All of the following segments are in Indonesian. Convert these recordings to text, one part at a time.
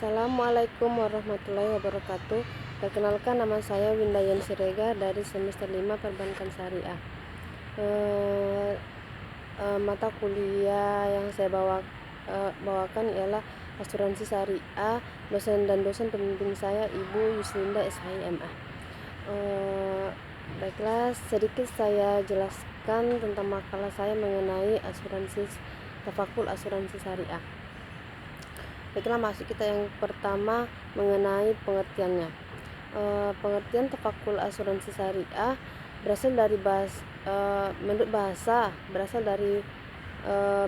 Assalamualaikum warahmatullahi wabarakatuh. Perkenalkan, nama saya Windayan Siregar dari semester 5 Perbankan Syariah. Mata kuliah yang saya bawakan ialah asuransi syariah. Dosen dan dosen pembimbing saya Ibu Yuslinda SHIMA. Baiklah, sedikit saya jelaskan tentang makalah saya mengenai tafakul asuransi syariah. Baiklah, masuk kita yang pertama mengenai pengertiannya. Pengertian tafakul asuransi syariah berasal dari menurut bahasa berasal dari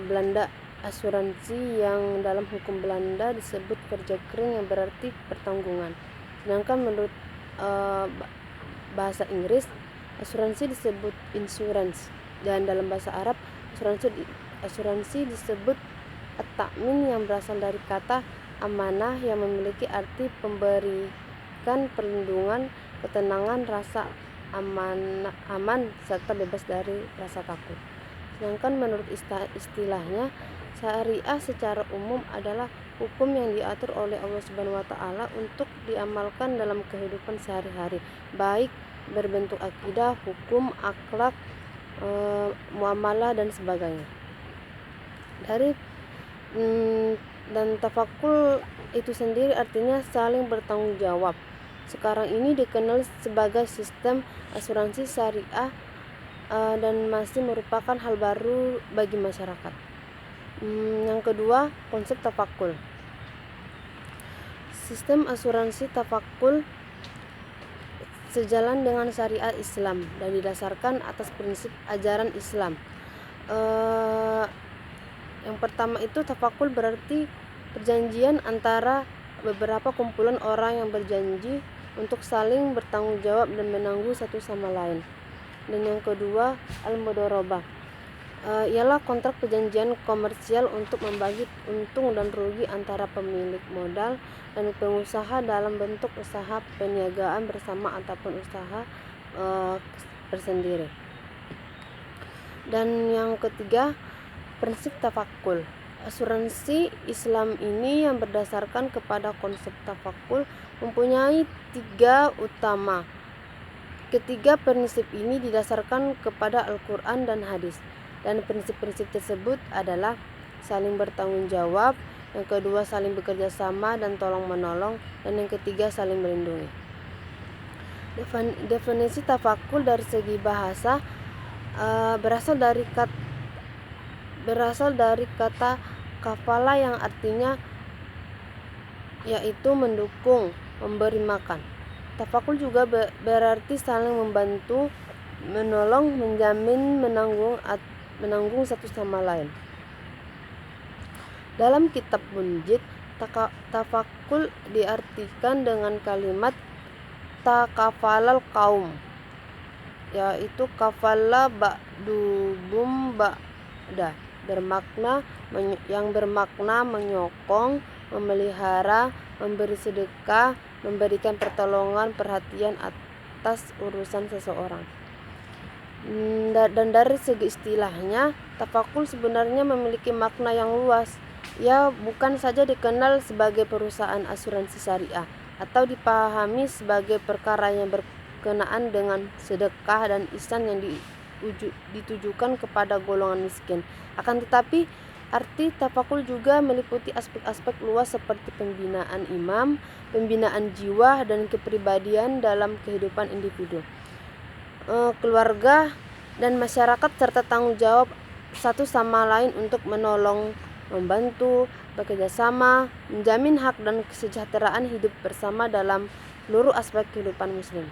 Belanda. Asuransi yang dalam hukum Belanda disebut versekering yang berarti pertanggungan. Sedangkan menurut bahasa Inggris, asuransi disebut insurance, dan dalam bahasa Arab asuransi disebut at-ta'min yang berasal dari kata amanah yang memiliki arti memberikan perlindungan, ketenangan, rasa aman serta bebas dari rasa takut. Sedangkan menurut istilahnya, syariah secara umum adalah hukum yang diatur oleh Allah Subhanahu wa taala untuk diamalkan dalam kehidupan sehari-hari, baik berbentuk akidah, hukum, akhlak, muamalah dan sebagainya. Dan tafakul itu sendiri artinya saling bertanggung jawab. Sekarang ini dikenal sebagai sistem asuransi syariah dan masih merupakan hal baru bagi masyarakat. Yang kedua, konsep tafakul. Sistem asuransi tafakul sejalan dengan syariat Islam dan didasarkan atas prinsip ajaran Islam. Yang pertama itu, tafakul berarti perjanjian antara beberapa kumpulan orang yang berjanji untuk saling bertanggung jawab dan menanggung satu sama lain. Dan yang kedua, al-mudharabah, ialah kontrak perjanjian komersial untuk membagi untung dan rugi antara pemilik modal dan pengusaha dalam bentuk usaha perniagaan bersama ataupun usaha bersendiri. Dan yang ketiga, prinsip tafakul. Asuransi Islam ini yang berdasarkan kepada konsep tafakul mempunyai 3 utama. Ketiga prinsip ini didasarkan kepada Al-Quran dan hadis. Dan prinsip-prinsip tersebut adalah saling bertanggung jawab, yang kedua saling bekerja sama dan tolong menolong, dan yang ketiga saling melindungi. Definisi tafakul dari segi bahasa berasal dari kata kafala yang artinya yaitu mendukung, memberi makan. Tafakul juga berarti saling membantu, menolong, menjamin, menanggung satu sama lain. Dalam kitab Munjid, tafakul diartikan dengan kalimat takafalal kaum, yaitu kafala ba'dubum ba'da, yang bermakna menyokong, memelihara, memberi sedekah, memberikan pertolongan, perhatian atas urusan seseorang. Dan dari segi istilahnya, tafakul sebenarnya memiliki makna yang luas. Ia bukan saja dikenal sebagai perusahaan asuransi syariah atau dipahami sebagai perkara yang berkenaan dengan sedekah dan ihsan yang ditujukan kepada golongan miskin. Akan tetapi, arti tafakul juga meliputi aspek-aspek luas seperti pembinaan iman, pembinaan jiwa dan kepribadian dalam kehidupan individu, keluarga dan masyarakat, serta tanggung jawab satu sama lain untuk menolong, membantu, bekerja sama, menjamin hak dan kesejahteraan hidup bersama dalam seluruh aspek kehidupan muslim.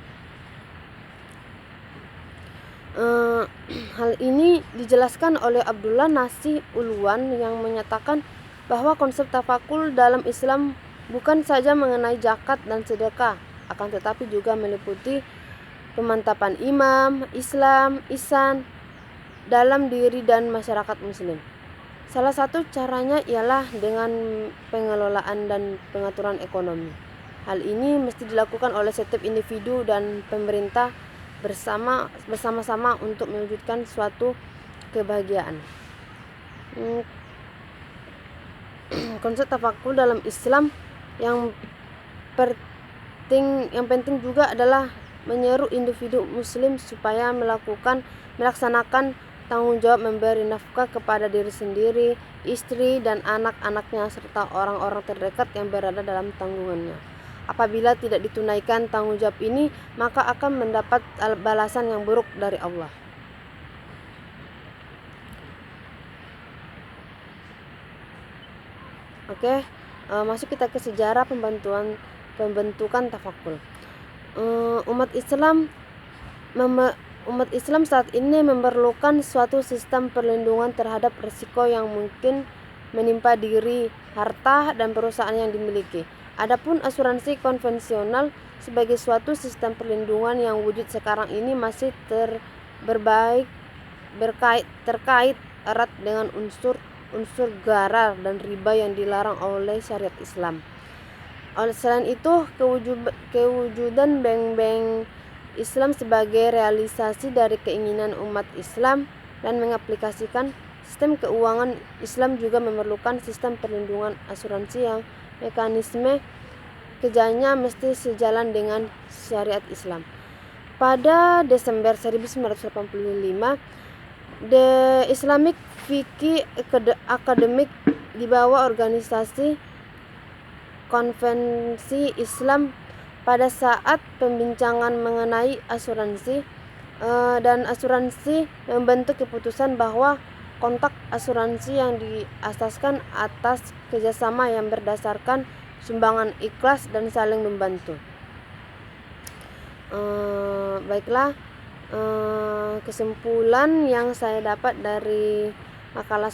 Hal ini dijelaskan oleh Abdullah Nasih Ulwan yang menyatakan bahwa konsep tafakul dalam Islam bukan saja mengenai zakat dan sedekah, akan tetapi juga meliputi pemantapan imam, Islam, ihsan dalam diri dan masyarakat muslim. Salah satu caranya ialah dengan pengelolaan dan pengaturan ekonomi. Hal ini mesti dilakukan oleh setiap individu dan pemerintah bersama-sama untuk mewujudkan suatu kebahagiaan. Konsep tafakul dalam Islam Yang penting juga adalah menyeru individu muslim supaya melaksanakan tanggung jawab memberi nafkah kepada diri sendiri, istri dan anak-anaknya serta orang-orang terdekat yang berada dalam tanggungannya. Apabila tidak ditunaikan tanggung jawab ini, maka akan mendapat balasan yang buruk dari Allah. Oke, masuk kita ke sejarah pembentukan tafakul. Umat Islam saat ini memerlukan suatu sistem perlindungan terhadap risiko yang mungkin menimpa diri, harta, dan perusahaan yang dimiliki. Adapun asuransi konvensional sebagai suatu sistem perlindungan yang wujud sekarang ini masih terkait erat dengan unsur gharar dan riba yang dilarang oleh syariat Islam. Selain itu, kewujudan bank-bank Islam sebagai realisasi dari keinginan umat Islam dan mengaplikasikan sistem keuangan Islam juga memerlukan sistem perlindungan asuransi yang mekanisme kerjanya mesti sejalan dengan syariat Islam. Pada Desember 1985, The Islamic Fiqh Academic di bawah organisasi Konvensi Islam pada saat pembincangan mengenai asuransi dan asuransi membentuk keputusan bahwa kontrak asuransi yang diasaskan atas kerjasama yang berdasarkan sumbangan ikhlas dan saling membantu. Baiklah, kesimpulan yang saya dapat dari makalah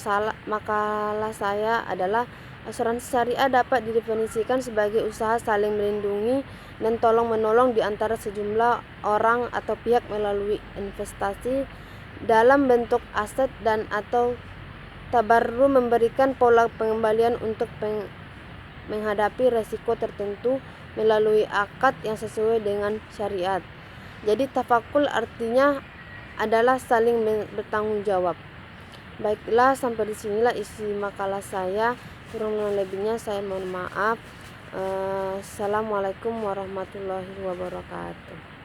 saya adalah asuransi syariah dapat didefinisikan sebagai usaha saling melindungi dan tolong-menolong di antara sejumlah orang atau pihak melalui investasi dalam bentuk aset dan atau tabarru, memberikan pola pengembalian untuk menghadapi resiko tertentu melalui akad yang sesuai dengan syariat. Jadi tafakul artinya adalah saling bertanggung jawab. Baiklah, sampai disinilah isi makalah saya. Kurang lebihnya saya mohon maaf. Assalamualaikum warahmatullahi wabarakatuh.